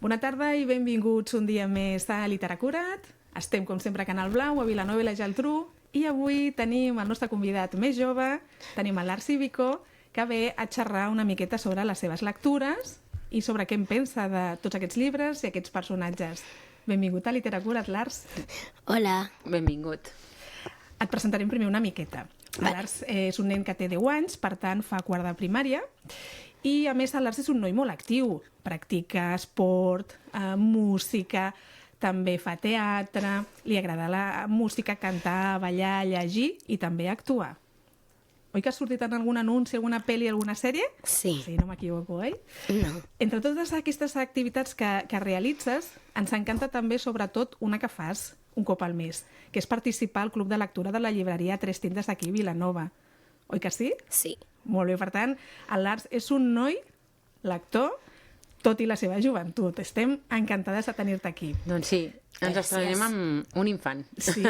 Bona tarda i benvinguts un dia més a Literacurat. Estem, com sempre, a Canal Blau, a Vilanova i la Geltrú, i avui tenim el nostre convidat més jove, tenim l'Art Cívico, que ve a xerrar una miqueta sobre les seves lectures i sobre què en pensa de tots aquests llibres i aquests personatges. Benvingut a Literacurat, Lars. Hola. Benvingut. Et presentarem primer una miqueta. Lars és un nen que té 10 anys, per tant fa quart de primària, i a més el Lars és un noi molt actiu. Practica esport, música, també fa teatre, li agrada la música, cantar, ballar, llegir i també actuar. Oi que has sortit en algun anunci, alguna pel·li, alguna sèrie? Sí. Sí, no m'equivoco, oi? No. Entre totes aquestes activitats que realitzes, ens encanta també, sobretot, una que fas un cop al mes, que és participar al Club de Lectura de la llibreria Tres Tintes d'aquí a Vilanova. Oi que sí? Sí. Molt bé, per tant, el Lars és un noi lector, tot i la seva joventut. Estem encantades de tenir-te aquí. Doncs sí, ens Gràcies. estrenem amb un infant. Sí,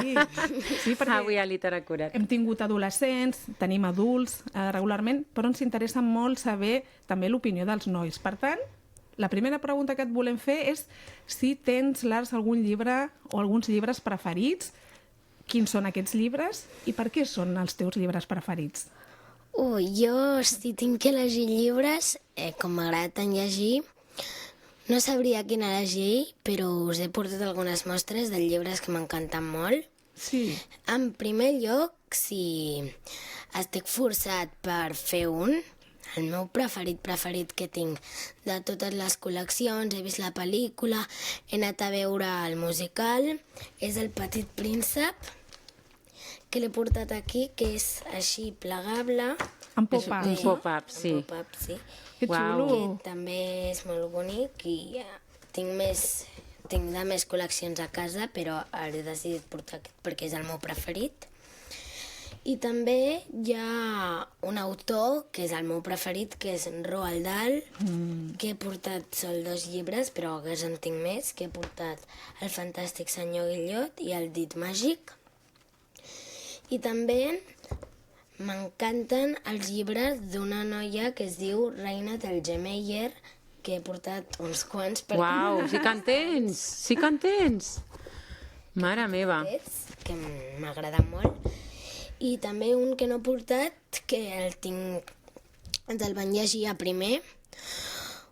perquè Avui a Literacurat. hem tingut adolescents, tenim adults regularment, però ens interessa molt saber també l'opinió dels nois. Per tant, la primera pregunta que et volem fer és si tens, Lars, algun llibre o alguns llibres preferits, quins són aquests llibres i per què són els teus llibres preferits? Jo, si tinc que llegir llibres, com m'agrada tant llegir, no sabria quin elegir, però us he portat algunes mostres de llibres que m'encanten molt. Sí. En primer lloc, si estic forçat per fer un, el meu preferit que tinc de totes les col·leccions, he vist la pel·lícula, he anat a veure el musical, és El Petit Príncep, que l'he portat aquí, que és així plegable. En És pop-up. un pop-up, sí. Un pop-up, sí. Que xulo. Que també és molt bonic i tinc de més col·leccions a casa, però ara he decidit portar aquest perquè és el meu preferit. I també hi ha un autor que és el meu preferit, que és Roald Dahl, que he portat sol 2 llibres, però hagués en tinc més, que he portat El fantàstic senyor Guillot i El dit màgic. I també m'encanten els llibres d'una noia que es diu Reina Telgemeier, que he portat uns quants per Uau, sí que en tens, sí que en tens. Mare meva. que m'agrada molt. I també un que no he portat, que ens el van llegir a primer,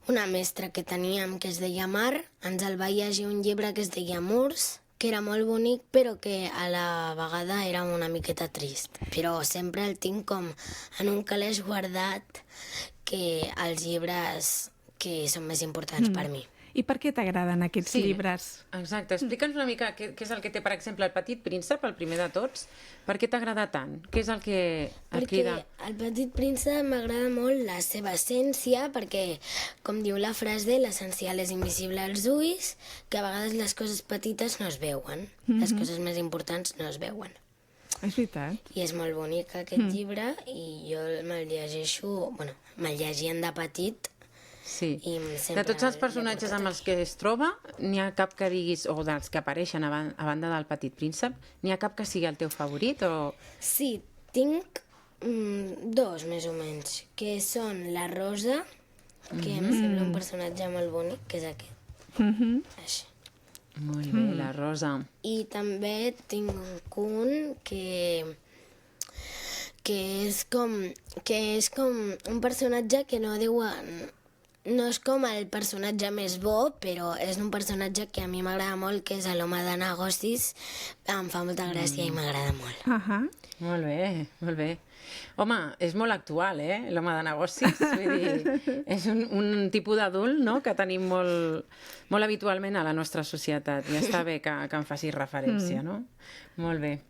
una mestra que teníem que es deia Mar, ens el va llegir un llibre que es deia Murs, que era molt bonic, però que a la vegada era una miqueta trist. Però sempre el tinc com en un calaix guardat, que els llibres que són més importants per mi. I per què t'agraden aquests llibres? Exacte, explica'ns una mica què és el que té, per exemple, El Petit Príncep, el primer de tots. Per què t'agrada tant? Què és el que et crida? Perquè El Petit Príncep m'agrada molt la seva essència, perquè, com diu la frase, l'essencial és invisible als ulls, que a vegades les coses petites no es veuen, les coses més importants no es veuen. És veritat. I és molt bonic aquest llibre, i jo me'l llegeixo, me'l llegien de petit, Sí. i De sempre tots els l'he personatges portat amb els que es troba, n'hi ha cap que diguis, o dels que apareixen a banda del Petit Príncep, n'hi ha cap que sigui el teu favorit o... Sí, tinc 2 més o menys, que són la Rosa, que em sembla un personatge molt bonic, que és aquest. Així. Molt bé, la Rosa. I també tinc un que és com un personatge que no diuen... No és com el personatge més bo, però és un personatge que a mi m'agrada molt, que és l'home de negocis. Em fa molta gràcia i m'agrada molt. Molt bé, molt bé. Home, és molt actual, l'home de negocis. Vull dir, és un tipus d'adult, no?, que tenim molt habitualment a la nostra societat. I està bé que en facis referència, no? Molt bé.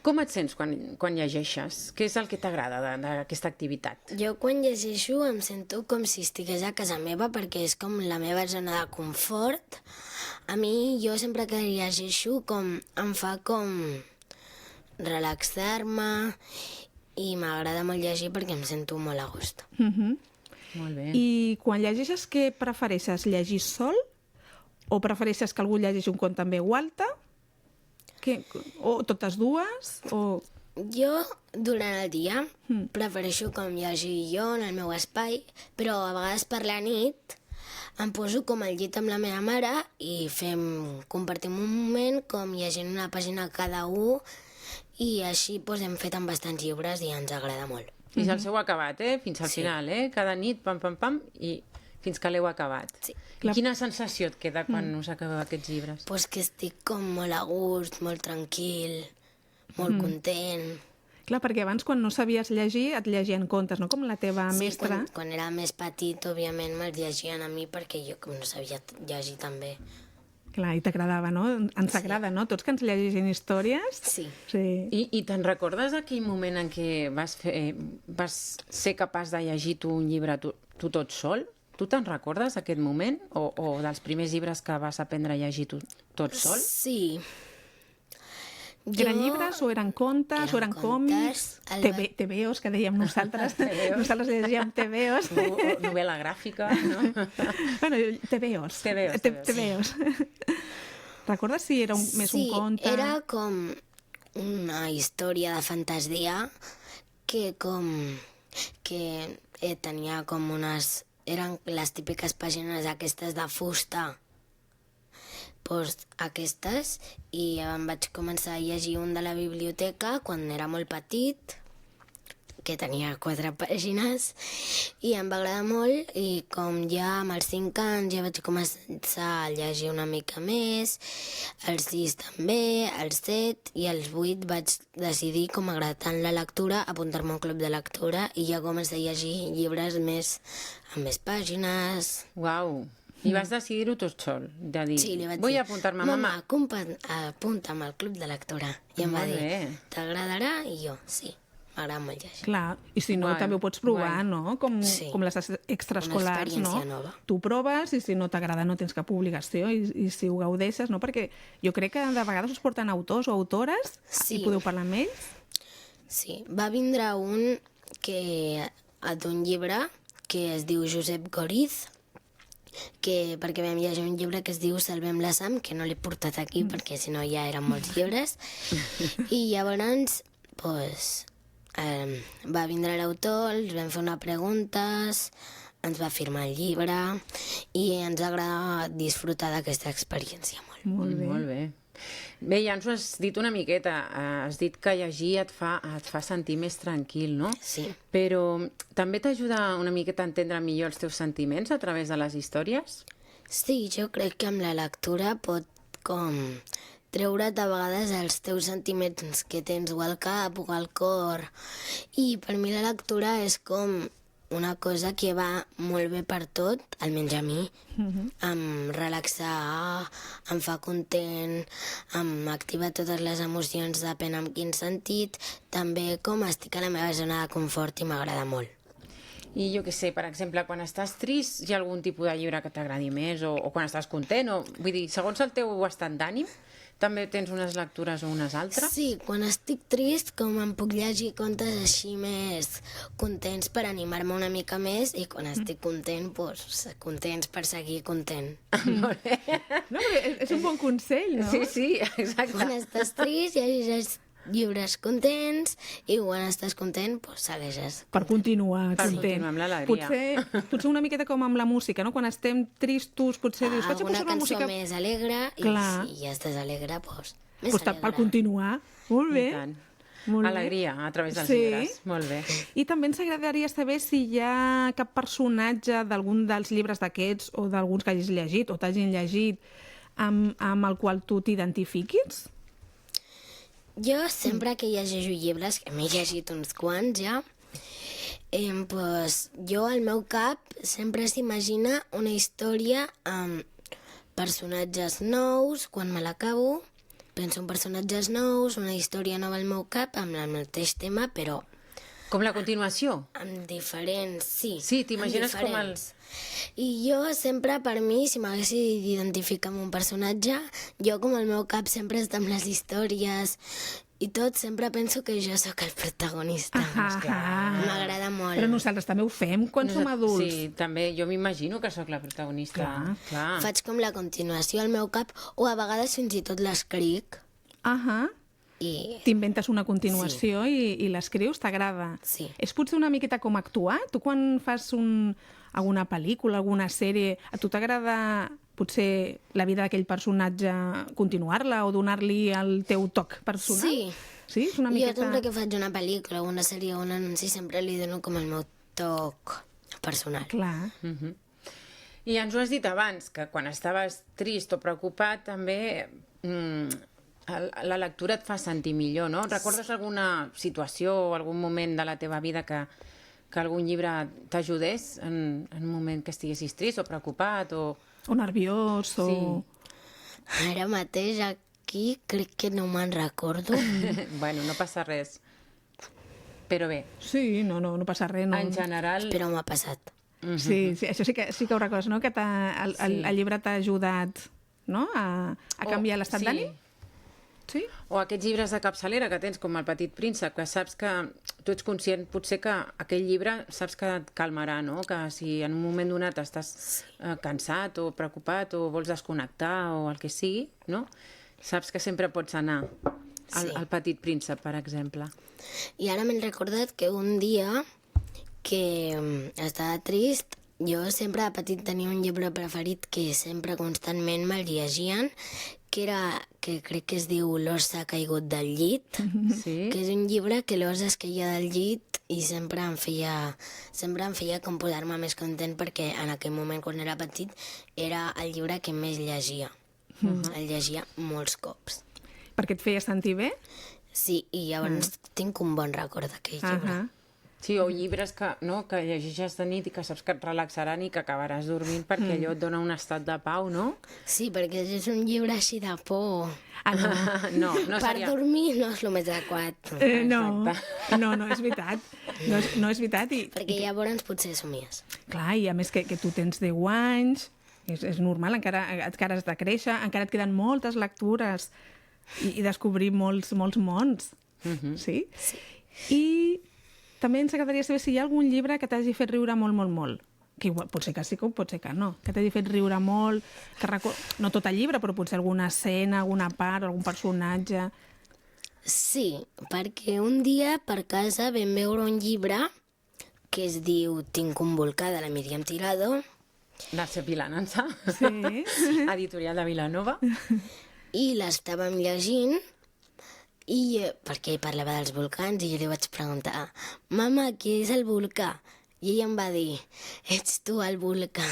Com et sents quan llegeixes? Què és el que t'agrada d'aquesta activitat? Jo quan llegeixo em sento com si estigués a casa meva, perquè és com la meva zona de confort. A mi, jo sempre que llegeixo em fa com relaxar-me i m'agrada molt llegir perquè em sento molt a gust. Molt bé. I quan llegeixes, què prefereixes? Llegir sol? O prefereixes que algú llegeixi un conte en veu alta? O totes dues? O... Jo, durant el dia, prefereixo com llegir jo en el meu espai, però a vegades per la nit em poso com al llit amb la meva mare i compartim un moment com llegint una pàgina cada un i així hem fet amb bastants llibres i ens agrada molt. I el seu acabat, fins al final, cada nit, pam, pam, pam, i fins que l'heu acabat. Sí. I quina sensació et queda quan us acabeu aquests llibres? Pues que estic com molt a gust, molt tranquil, molt content. Clar, perquè abans, quan no sabies llegir, et llegien contes, no? Com la teva Sí, mestra. quan era més petit, òbviament, me'ls llegien a mi perquè jo com no sabia llegir també. Clar, i t'agradava, no? Ens agrada, no? Tots que ens llegeixin històries. Sí. Sí. I te'n recordes aquell moment en què vas ser capaç de llegir tu un llibre tu tot sol? Tu te'n recordes d'aquest moment? O dels primers llibres que vas aprendre a llegir tu tot sol? Sí. Eren llibres o eren contes o eren còmics? TVOs, que dèiem nosaltres. Nosaltres llegíem TVOs. O novel·la gràfica, no? Bueno, TVOs. TVOs. Recordes si era més un conte? Sí, era com una història de fantasia que tenia com unes... Eren les típiques pàgines aquestes de fusta, aquestes, i em vaig començar a llegir un de la biblioteca quan era molt petit, que tenia 4 pàgines, i em va agradar molt, i com ja amb els 5 anys ja vaig començar a llegir una mica més, als 6 també, als 7, i als 8 vaig decidir, com m'agrada tant la lectura, apuntar-me a un club de lectura, i ja començar a llegir llibres amb més pàgines. Uau! I vas decidir-ho tot sol, de dir, Sí, li vaig vull dir, apuntar-me a mamà. apunta'm al club de lectura. I em va Molt dir, bé. t'agradarà? I jo, sí, m'agrada molt llegir. Clar, i si no, Guai, també ho pots provar, guai. no? Com les extraescolars, Una no? experiència nova. Tu proves i si no t'agrada no tens cap obligació i si ho gaudeixes, no? Perquè jo crec que de vegades us porten autors o autores Sí. i podeu parlar amb ells. Sí, va vindre d'un llibre que es diu Josep Goriz, perquè vam llegir un llibre que es diu Salvem la Sam, que no l'he portat aquí perquè si no ja eren molts llibres, i llavors va vindre l'autor, els vam fer una preguntes, ens va firmar el llibre i ens agrada disfrutar d'aquesta experiència molt. Molt bé. Molt bé. Bé, ja ens ho has dit una miqueta. Has dit que llegir et fa sentir més tranquil, no? Sí. Però també t'ajuda una miqueta a entendre millor els teus sentiments a través de les històries? Sí, jo crec que amb la lectura pot com treure't a vegades els teus sentiments que tens o al cap o al cor. I per mi la lectura és com una cosa que va molt bé per tot, almenys a mi. Em relaxa, em fa content, m'activa totes les emocions, depèn en quin sentit. També com estic a la meva zona de confort i m'agrada molt. I jo què sé, per exemple, quan estàs trist, hi ha algun tipus de llibre que t'agradi més o quan estàs content? Vull dir, segons el teu estat d'ànim, també tens unes lectures o unes altres? Sí, quan estic trist, com em puc llegir contes així més contents per animar-me una mica més, i quan estic content, doncs, contents per seguir content. Molt bé. No, perquè és un bon consell, no? Sí, sí, exacte. Quan estàs trist, llegeixes llibres contents, i quan estàs content, doncs segueixes. Per continuar content. continuar amb l'alegria. Potser una miqueta com amb la música, no? Quan estem tristos, potser dius, vaig a Alguna posar una cançó música... més alegre, i Clar. si ja estàs alegre, doncs més Pues, per alegre. continuar. Molt bé. I tant. Molt bé. Alegria a través dels Sí. llibres. Molt bé. I també ens agradaria saber si hi ha cap personatge d'algun dels llibres d'aquests o d'alguns que hagis llegit o t'hagin llegit amb el qual tu t'identifiquis. Jo sempre que llegeixo llibres, que m'he llegit uns quants ja, pues, jo al meu cap sempre s'imagina una història amb personatges nous. Quan me l'acabo, penso en personatges nous, una història nova al meu cap amb el mateix tema, però Com la continuació? amb diferents, sí. Sí, t'imagines amb com el... diferents. I jo sempre, per mi, si m'hagués d'identificar amb un personatge, jo com el meu cap sempre està amb les històries i tot, sempre penso que jo sóc el protagonista. M'agrada molt. Però nosaltres també ho fem quan som adults. Sí, també jo m'imagino que sóc la protagonista. Clar. Faig com la continuació al meu cap, o a vegades fins i tot l'escric. Ahà. i T'inventes una continuació i l'escrius, t'agrada. Sí. És potser una miqueta com actuar? Tu quan fas alguna pel·lícula, alguna sèrie, a tu t'agrada potser la vida d'aquell personatge, continuar-la o donar-li el teu toc personal? Sí. Sí? És una Jo miqueta... sempre que faig una pel·lícula, una sèrie o un anunci sempre li dono com el meu toc personal. Clar. I ens ho has dit abans, que quan estaves trist o preocupat també la lectura et fa sentir millor, no? Recordes alguna situació o algun moment de la teva vida que algun llibre t'ajudés en un moment que estiguessis trist o preocupat o... O nerviós, o... Sí. Ara mateix aquí crec que no me'n recordo. Bueno, no passa res. Però bé, Sí, no passa res. No. en general... Però m'ha passat. Sí, això sí que ho recordes, no? Que el llibre t'ha ajudat, no? A canviar l'estat d'ànim? Sí? O aquests llibres de capçalera que tens, com El petit príncep, que saps que tu ets conscient potser que aquell llibre saps que et calmarà, no? Que si en un moment donat estàs cansat o preocupat o vols desconnectar o el que sigui, no? Saps que sempre pots anar al petit príncep, per exemple. I ara m'he recordat que un dia que estava trist, jo sempre de petit tenia un llibre preferit que sempre constantment me'l llegien, que crec que es diu L'os s'ha caigut del llit, Sí? que és un llibre que l'os es queia del llit i sempre em feia com posar-me més content perquè en aquell moment, quan era petit, era el llibre que més llegia. El llegia molts cops. Perquè et feia sentir bé? Sí, i llavors tinc un bon record d'aquell llibre. Sí, o llibres que llegeixes de nit i que saps que et relaxaran i que acabaràs dormint perquè allò et dona un estat de pau, no? Sí, perquè és un llibre així de por. No Per seria... dormir no és el més adequat. No, és veritat. No és veritat. Perquè llavors potser somies. Clar, i a més que tu tens 10 anys, és normal, encara has de créixer, encara et queden moltes lectures i descobrir molts mons. Sí? I també ens agradaria saber si hi ha algun llibre que t'hagi fet riure molt, molt, molt. Que igual, potser que sí, com potser que no. Que t'hagi fet riure molt, no tot el llibre, però potser alguna escena, alguna part, algun personatge... Sí, perquè un dia per casa vam veure un llibre que es diu Tinc un volcà, de la Míriam Tirado, De ser Pilanança, Sí. editorial de Vilanova. i l'estàvem llegint perquè parlava dels volcans i jo li vaig preguntar: «Mama, què és el volcà?» I ella em va dir: «Ets tu el volcà».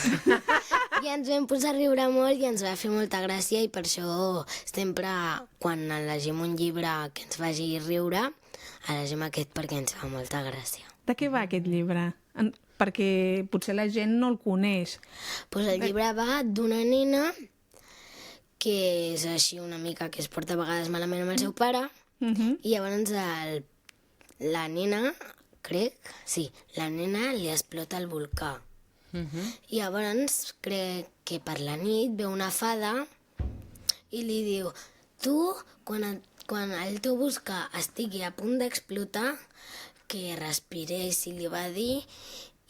I ens vam posar a riure molt i ens va fer molta gràcia, i per això sempre quan llegim un llibre que ens faci riure, llegim aquest perquè ens fa molta gràcia. De què va aquest llibre? Perquè potser la gent no el coneix. Pues el llibre va d'una nena que és així una mica que es porta a vegades malament amb el seu pare, i llavors la nena, crec, sí, la nena li explota el volcà. I llavors crec que per la nit ve una fada i li diu: «Tu, quan el teu volcà estigui a punt d'explotar, que respirés», i li va dir.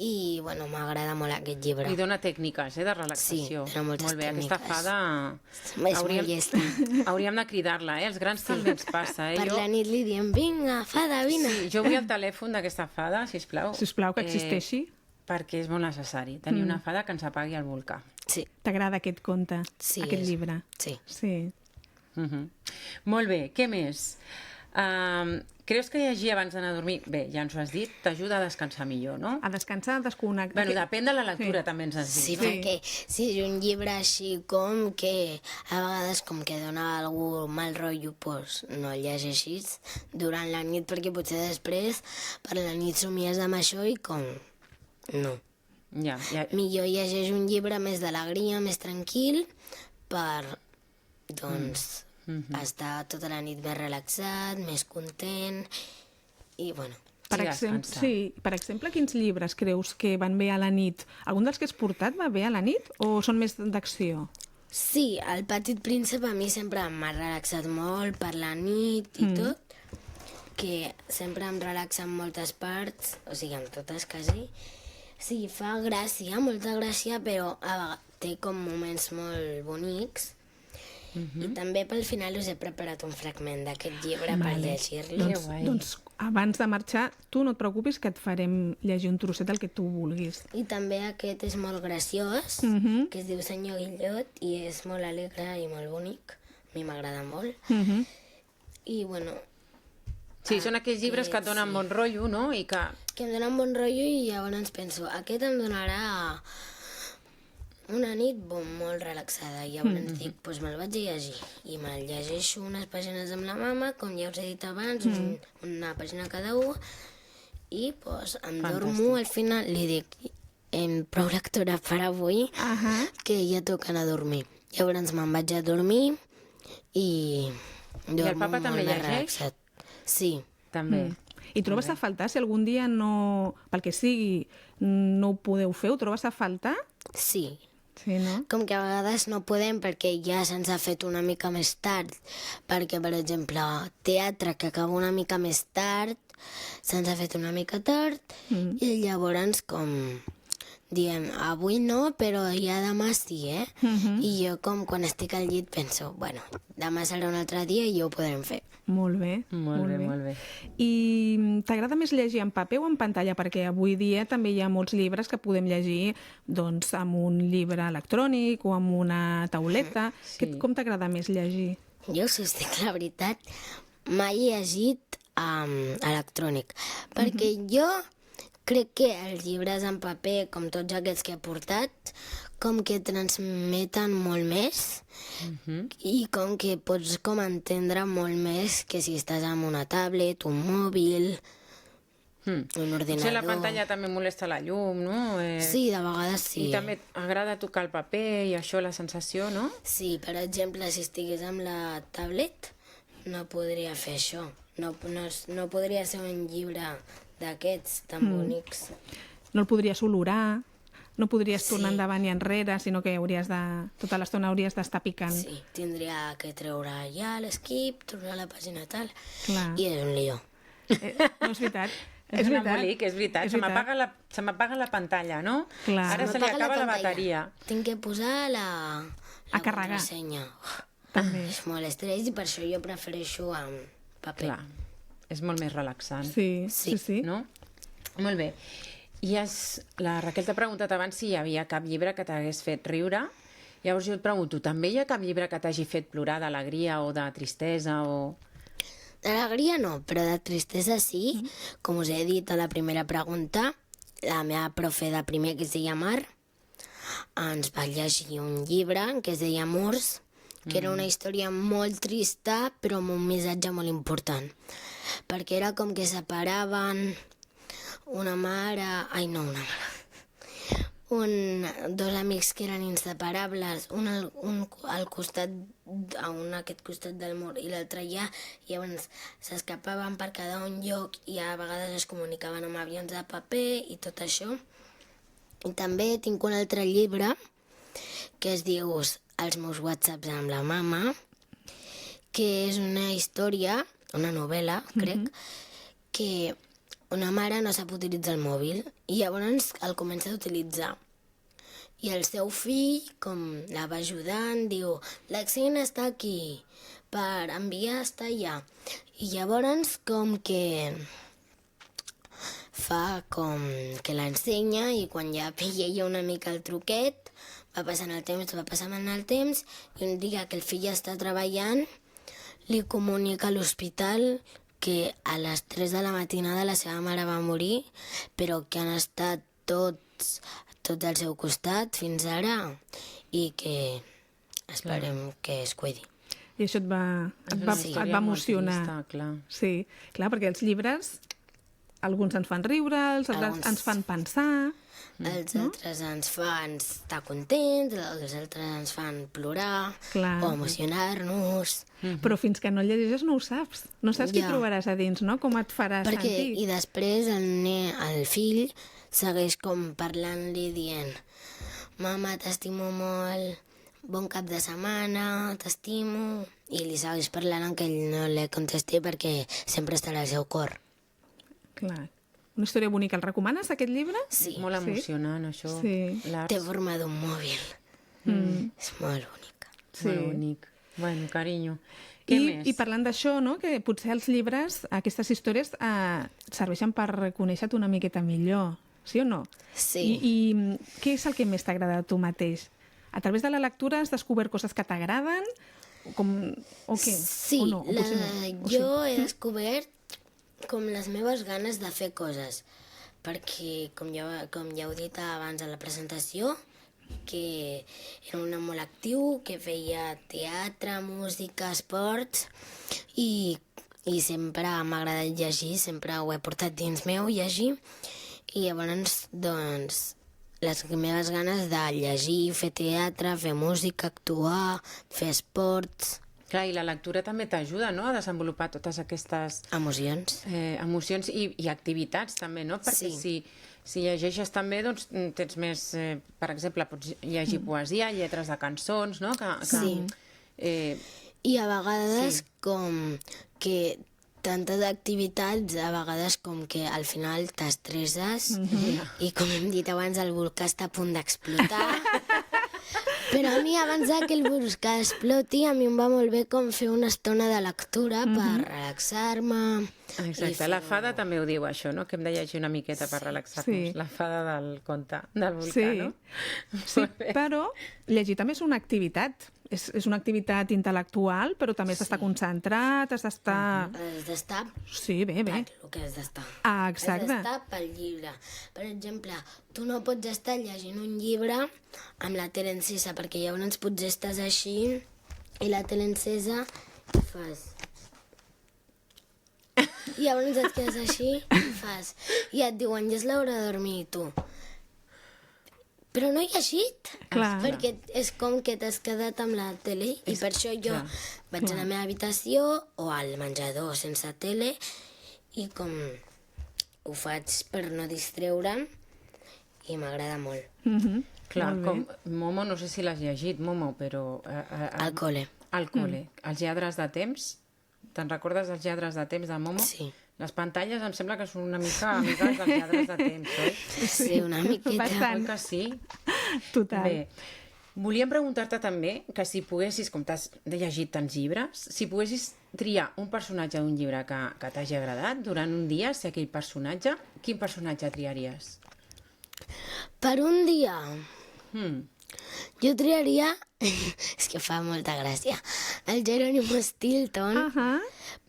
I, bueno, m'agrada molt aquest llibre. I dona tècniques, de relaxació. Sí, dona moltes Molt bé, aquesta tècniques. fada... És molt llesta. Hauríem de cridar-la, Els grans també ens passa, Per la nit li diem: «Vinga, fada, vine». Sí, jo vull el telèfon d'aquesta fada, sisplau. Sisplau, que existeixi. Perquè és molt necessari tenir una fada que ens apagui el volcà. Sí, T'agrada aquest conte, Sí, aquest és- llibre? sí. Sí. Molt bé, què més? Creus que llegir abans d'anar a dormir, bé, ja ens ho has dit, t'ajuda a descansar millor, no? A descansar, a desconnectar. Bueno, depèn de la lectura, Sí. també ens has dit. Sí, perquè si és un llibre així com que a vegades com que dona algú mal rotllo, doncs no el llegeixis durant la nit, perquè potser després per la nit somies amb això i com... No. Ja. Millor llegeix un llibre més d'alegria, més tranquil, per, doncs, estar tota la nit més relaxat, més content, i, bueno... descansar. Per exemple, quins llibres creus que van bé a la nit? Algun dels que has portat va bé a la nit o són més d'acció? Sí, El petit príncep a mi sempre m'ha relaxat molt per la nit i tot, que sempre em relaxa en moltes parts, o sigui, en totes quasi. Sí, fa gràcia, molta gràcia, però té com moments molt bonics. I també pel final us he preparat un fragment d'aquest llibre per llegir-lo. Que guai. Doncs abans de marxar, tu no et preocupis que et farem llegir un trosset el que tu vulguis. I també aquest és molt graciós, que es diu Senyor Guillot, i és molt alegre i molt bonic. A mi m'agrada molt. I, bueno... Sí, són aquells llibres que et donen bon rotllo, no? I que... Que em donen bon rotllo i llavors penso, aquest em donarà una nit molt relaxada. I llavors dic, doncs me'l vaig a llegir. I me'l llegeixo unes pàgines amb la mama, com ja us he dit abans, una pàgina cada un, i doncs em dormo al final. Li dic, prou lectura per avui, que ja toca anar a dormir. Llavors me'n vaig a dormir i dormo papa també molt més llegeix? relaxat. Sí. També. I trobes a faltar, si algun dia no, pel que sigui, no ho podeu fer, ho trobes a faltar? Sí. Sí, no? Com que a vegades no podem perquè ja se'ns ha fet una mica més tard, perquè, per exemple, teatre que acaba una mica més tard, se'ns ha fet una mica tard, i llavors com diem, avui no, però ja demà sí, eh? I jo com quan estic al llit penso, bueno, demà serà un altre dia i ja ho podrem fer. Molt bé. Molt bé. I t'agrada més llegir en paper o en pantalla? Perquè avui dia també hi ha molts llibres que podem llegir doncs, amb un llibre electrònic o amb una tauleta. Com t'agrada més llegir? Jo, si us dic la veritat, mai he llegit electrònic, perquè jo crec que els llibres en paper, com tots aquests que he portat, com que transmeten molt més i com que pots com entendre molt més que si estàs amb una tablet, un mòbil, un ordinador... Potser la pantalla també molesta la llum, no? Sí, de vegades sí. I també agrada tocar el paper i això, la sensació, no? Sí, per exemple, si estigués amb la tablet, no podria fer això. No podria ser un llibre d'aquests tan bonics. No el podries olorar, no podries tornar endavant i enrere, sinó que tota l'estona hauries d'estar picant. Sí, tindria que treure ja l'esquip, tornar a la pàgina tal, Clar. i és un lío. No, és veritat. És un embolic, és veritat. Se m'apaga la pantalla, no? Clar. Ara se li M'apaga acaba la pantalla. bateria. Tinc que posar la carregar. contrasenya. També. És molt estrès i per això jo prefereixo amb paper. Clar, és molt més relaxant. Sí. No? Molt bé. I la Raquel t'ha preguntat abans si hi havia cap llibre que t'hagués fet riure. Llavors jo et pregunto, també hi ha cap llibre que t'hagi fet plorar d'alegria o de tristesa o... D'alegria no, però de tristesa sí. Com us he dit a la primera pregunta, la meva profe de primer, que es deia Mar, ens va llegir un llibre que es deia Murs, que era una història molt trista, però amb un missatge molt important. Perquè era com que separaven una mare... Ai, no, una mare. Dos amics que eren inseparables, un al costat, aquest costat del mur i l'altre allà, i llavors s'escapaven per cada un lloc i a vegades es comunicaven amb avions de paper i tot això. I també tinc un altre llibre que es diu Els meus whatsapps amb la mama, que és una història, una novel·la, crec, que una mare no sap utilitzar el mòbil i llavors el comença a utilitzar. I el seu fill, com la va ajudant, diu «L'Axina està aquí, per enviar està allà». I llavors com que fa com que l'ensenya i quan ja pilla ella una mica el truquet, va passant el temps i un dia que el fill ja està treballant li comunica a l'hospital que a les 3 de la matinada la seva mare va morir, però que han estat tots al seu costat fins ara i que esperem que es cuidi. I això et va emocionar. Clar. Sí, clar, perquè els llibres, alguns ens fan riure, els altres ens fan pensar... Els altres ens fan estar contents, els altres ens fan plorar o emocionar-nos. Però fins que no el llegeixes no ho saps. No saps què trobaràs a dins, no? Com et farà sentir. I després el fill segueix com parlant-li dient «Mama, t'estimo molt, bon cap de setmana, t'estimo...» I li segueix parlant en què ell no li contesti perquè sempre estarà al seu cor. Clar. Una història bonica. El recomanes, aquest llibre? Sí. Molt emocionant, això. Sí. Té forma d'un mòbil. És molt bonica. Molt bonic. Bueno, carinyo. Què més? I parlant d'això, no? Que potser els llibres, aquestes històries, serveixen per conèixer-te una miqueta millor, sí o no? Sí. I què és el que més t'agrada a tu mateix? A través de la lectura has descobert coses que t'agraden? O què? Sí, o no? O potser no? O jo sí? he descobert com les meves ganes de fer coses, perquè, com ja heu dit abans a la presentació, que era un nen molt actiu, que feia teatre, música, esports, i sempre m'ha agradat llegir, sempre ho he portat dins meu, llegir, i llavors, doncs, les meves ganes de llegir, fer teatre, fer música, actuar, fer esports, Clar, i la lectura també t'ajuda, no?, a desenvolupar totes aquestes emocions. emocions i activitats, també, no? Perquè Sí. si llegeixes també, doncs tens més... per exemple, pots llegir poesia, lletres de cançons, no? Sí. I a vegades com que tantes activitats, a vegades com que al final t'estresses i com hem dit abans el volcà està a punt d'explotar. Però a mi abans que el volcà exploti a mi em va molt bé com fer una estona de lectura per relaxar-me. Exacte, la fada també ho diu això, no? Que hem de llegir una miqueta per relaxar-nos. Sí. La fada del conte del volcà, Sí. no? Sí, Molt bé. però llegir també és una activitat. És una activitat intel·lectual, però també has d'estar concentrat, has d'estar... Has d'estar Sí, bé. per el que has d'estar. Ah, Has exacte. d'estar pel llibre. Per exemple, tu no pots estar llegint un llibre amb la tele encesa, perquè llavors potser estàs així i la tele encesa i fas... I llavors et quedes així i fas... I et diuen, ja és l'hora de dormir, i tu... Però no he llegit, Clar. perquè és com que t'has quedat amb la tele i per això jo vaig a la meva habitació o al menjador sense tele i com ho faig per no distreure'm i m'agrada molt. Clar, com Momo, no sé si l'has llegit, Momo, però... Al col·le. Al col·le. Els lladres de temps. Te'n recordes dels lladres de temps de Momo? Sí. Les pantalles em sembla que són una mica amigues dels lladres de temps, oi? Sí, una miqueta. Bastant. Oi que sí? Total. Bé, volíem preguntar-te també que si poguessis, com t'has llegit tants llibres, si poguessis triar un personatge d'un llibre que t'hagi agradat durant un dia, ser aquell personatge, quin personatge triaries? Per un dia Hmm. jo triaria, és que fa molta gràcia, el Jerónimo Stilton,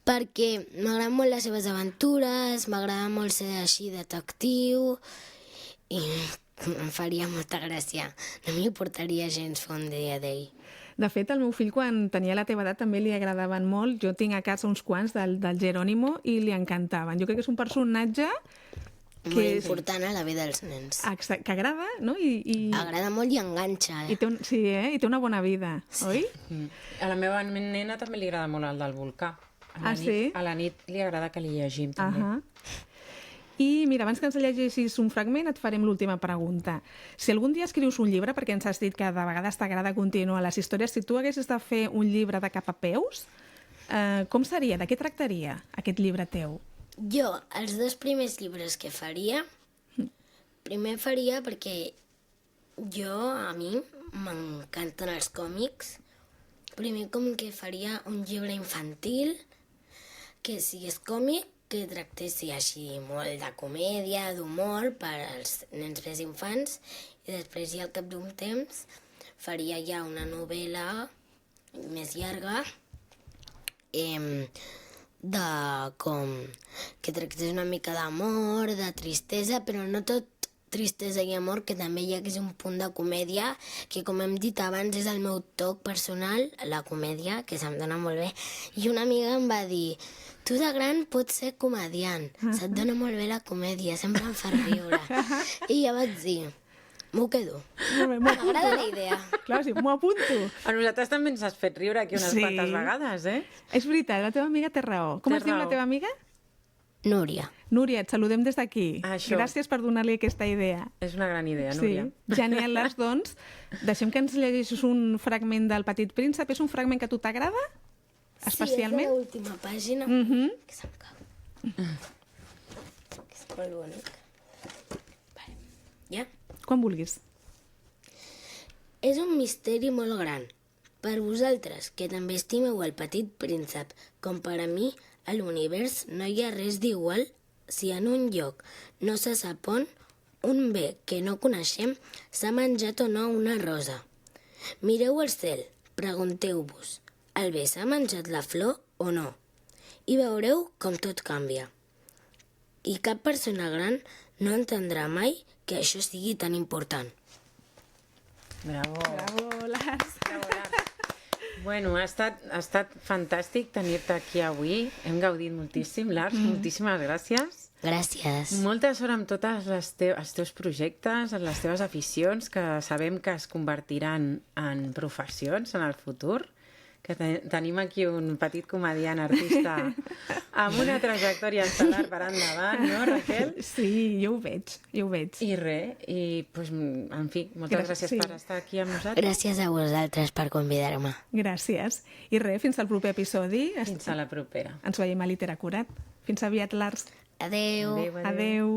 perquè m'agraden molt les seves aventures, m'agrada molt ser així detectiu i em faria molta gràcia. No m'hi portaria gens fer un dia d'ell. De fet, el meu fill, quan tenia la teva edat, també li agradaven molt. Jo tinc a casa uns quants del Jerónimo i li encantaven. Jo crec que és un personatge Molt important a la vida dels nens. que agrada, no? I Agrada molt i enganxa. té I té una bona vida, oi? A la meva nena també li agrada molt el del volcà. Sí? A la nit li agrada que li llegim, també. I mira, abans que ens llegeixis un fragment, et farem l'última pregunta. Si algun dia escrius un llibre, perquè ens has dit que de vegades t'agrada continuar les històries, si tu haguessis de fer un llibre de cap a peus, com seria? De què tractaria aquest llibre teu? Jo, els 2 primers llibres que faria, primer faria perquè a mi m'encanten els còmics. Primer com que faria un llibre infantil que sigués còmic, que tractessi així molt de comèdia, d'humor per als nens més infants, i després ja al cap d'un temps faria ja una novel·la més llarga que tractés una mica d'amor, de tristesa, però no tot tristesa i amor, que també hi hagués un punt de comèdia, que com hem dit abans és el meu toc personal, la comèdia, que se'm dona molt bé. I una amiga em va dir, tu de gran pots ser comediant, se't dona molt bé la comèdia, sempre em fa riure. I jo vaig dir, m'ho quedo. M'agrada la idea. Clar, sí, m'ho apunto. A nosaltres també ens has fet riure aquí unes Sí. quantes vegades, eh? És veritat, la teva amiga té raó. Com Té es diu la raó. teva amiga? Núria. Núria, et saludem des d'aquí. Això. Gràcies per donar-li aquesta idea. És una gran idea, Núria. Sí, genial, Lars, doncs. Deixem que ens llegeixis un fragment del Petit Príncep. És un fragment que a tu t'agrada? Especialment? Sí, és de l'última pàgina. Que se'm cau. Que és molt bonic. Vale. Ja? Quan vulguis. És un misteri molt gran. Per vosaltres, que també estimeu el Petit Príncep, com per a mi, a l'univers no hi ha res d'igual si en un lloc no se sap on, un bé que no coneixem s'ha menjat o no una rosa. Mireu al cel, pregunteu-vos, el bé s'ha menjat la flor o no? I veureu com tot canvia. I cap persona gran no entendrà mai que això sigui tan important. Bravo. Bravo, Lars. Bravo, Lars. Bueno, ha estat fantàstic tenir-te aquí avui. Hem gaudit moltíssim, Lars. Moltíssimes gràcies. Gràcies. Molta sort amb tots els teus projectes, en les teves aficions, que sabem que es convertiran en professions en el futur. Que tenim aquí un petit comediant artista amb una trajectòria estel·lar per endavant, no, Raquel? Sí, jo ho veig. I res, pues, en fi, moltes gràcies per estar aquí amb nosaltres. Gràcies a vosaltres per convidar-me. Gràcies. I res, fins al proper episodi. Fins a la propera. Ens veiem a Literacurat. Fins aviat, Lars. Adeu. Adéu. Adeu.